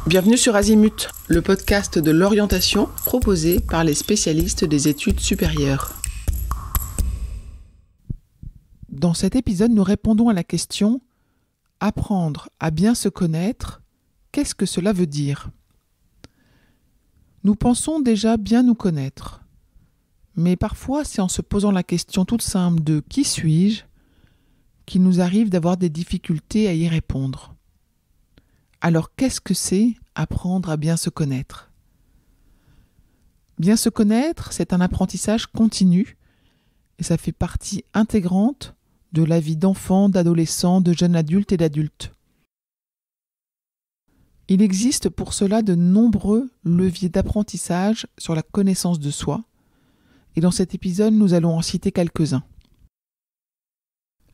Bienvenue sur Azimut, le podcast de l'orientation proposé par les spécialistes des études supérieures. Dans cet épisode, nous répondons à la question « Apprendre à bien se connaître, qu'est-ce que cela veut dire ?» Nous pensons déjà bien nous connaître. Mais parfois, c'est en se posant la question toute simple de « Qui suis-je ?» qu'il nous arrive d'avoir des difficultés à y répondre. Alors, qu'est-ce que c'est apprendre à bien se connaître ? Bien se connaître, c'est un apprentissage continu et ça fait partie intégrante de la vie d'enfant, d'adolescent, de jeune adulte et d'adulte. Il existe pour cela de nombreux leviers d'apprentissage sur la connaissance de soi et dans cet épisode, nous allons en citer quelques-uns.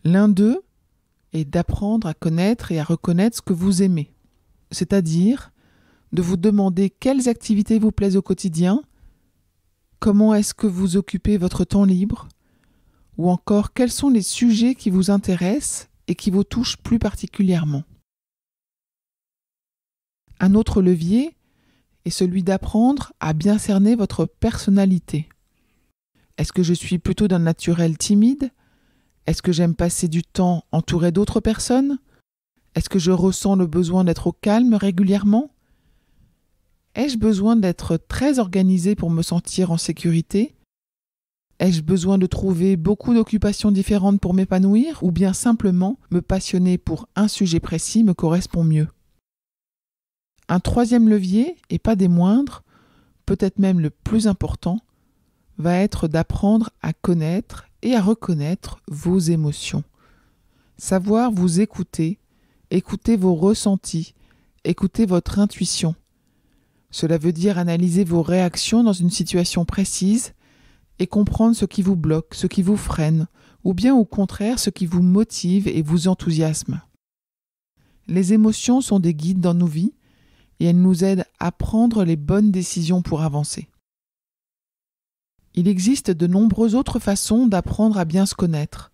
L'un d'eux est d'apprendre à connaître et à reconnaître ce que vous aimez. C'est-à-dire de vous demander quelles activités vous plaisent au quotidien, comment est-ce que vous occupez votre temps libre, ou encore quels sont les sujets qui vous intéressent et qui vous touchent plus particulièrement. Un autre levier est celui d'apprendre à bien cerner votre personnalité. Est-ce que je suis plutôt d'un naturel timide ? Est-ce que j'aime passer du temps entouré d'autres personnes ? Est-ce que je ressens le besoin d'être au calme régulièrement ? Ai-je besoin d'être très organisé pour me sentir en sécurité ? Ai-je besoin de trouver beaucoup d'occupations différentes pour m'épanouir ? Ou bien simplement me passionner pour un sujet précis me correspond mieux ? Un troisième levier, et pas des moindres, peut-être même le plus important, va être d'apprendre à connaître et à reconnaître vos émotions. Savoir vous écouter, écouter vos ressentis, écouter votre intuition. Cela veut dire analyser vos réactions dans une situation précise et comprendre ce qui vous bloque, ce qui vous freine, ou bien au contraire ce qui vous motive et vous enthousiasme. Les émotions sont des guides dans nos vies et elles nous aident à prendre les bonnes décisions pour avancer. Il existe de nombreuses autres façons d'apprendre à bien se connaître.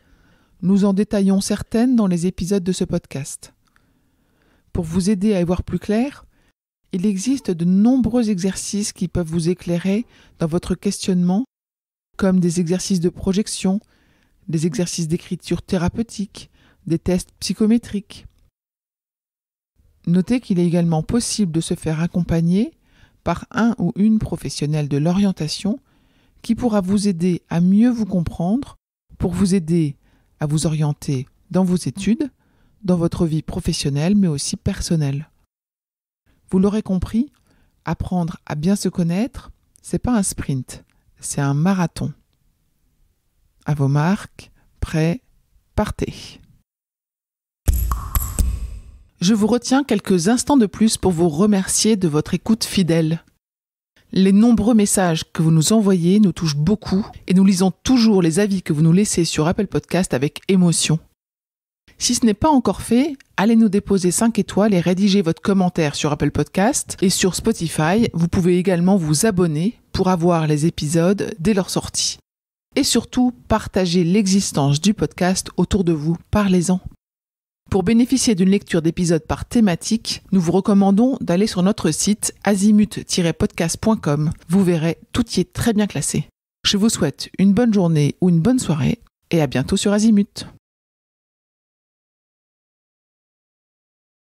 Nous en détaillons certaines dans les épisodes de ce podcast. Pour vous aider à y voir plus clair, il existe de nombreux exercices qui peuvent vous éclairer dans votre questionnement, comme des exercices de projection, des exercices d'écriture thérapeutique, des tests psychométriques. Notez qu'il est également possible de se faire accompagner par un ou une professionnelle de l'orientation qui pourra vous aider à mieux vous comprendre, pour vous aider à vous orienter dans vos études, dans votre vie professionnelle, mais aussi personnelle. Vous l'aurez compris, apprendre à bien se connaître, c'est pas un sprint, c'est un marathon. À vos marques, prêts, partez. Je vous retiens quelques instants de plus pour vous remercier de votre écoute fidèle. Les nombreux messages que vous nous envoyez nous touchent beaucoup et nous lisons toujours les avis que vous nous laissez sur Apple Podcast avec émotion. Si ce n'est pas encore fait, allez nous déposer 5 étoiles et rédiger votre commentaire sur Apple Podcast et sur Spotify. Vous pouvez également vous abonner pour avoir les épisodes dès leur sortie. Et surtout, partagez l'existence du podcast autour de vous, parlez-en. Pour bénéficier d'une lecture d'épisodes par thématique, nous vous recommandons d'aller sur notre site azimut-podcast.com. Vous verrez, tout y est très bien classé. Je vous souhaite une bonne journée ou une bonne soirée et à bientôt sur Azimut.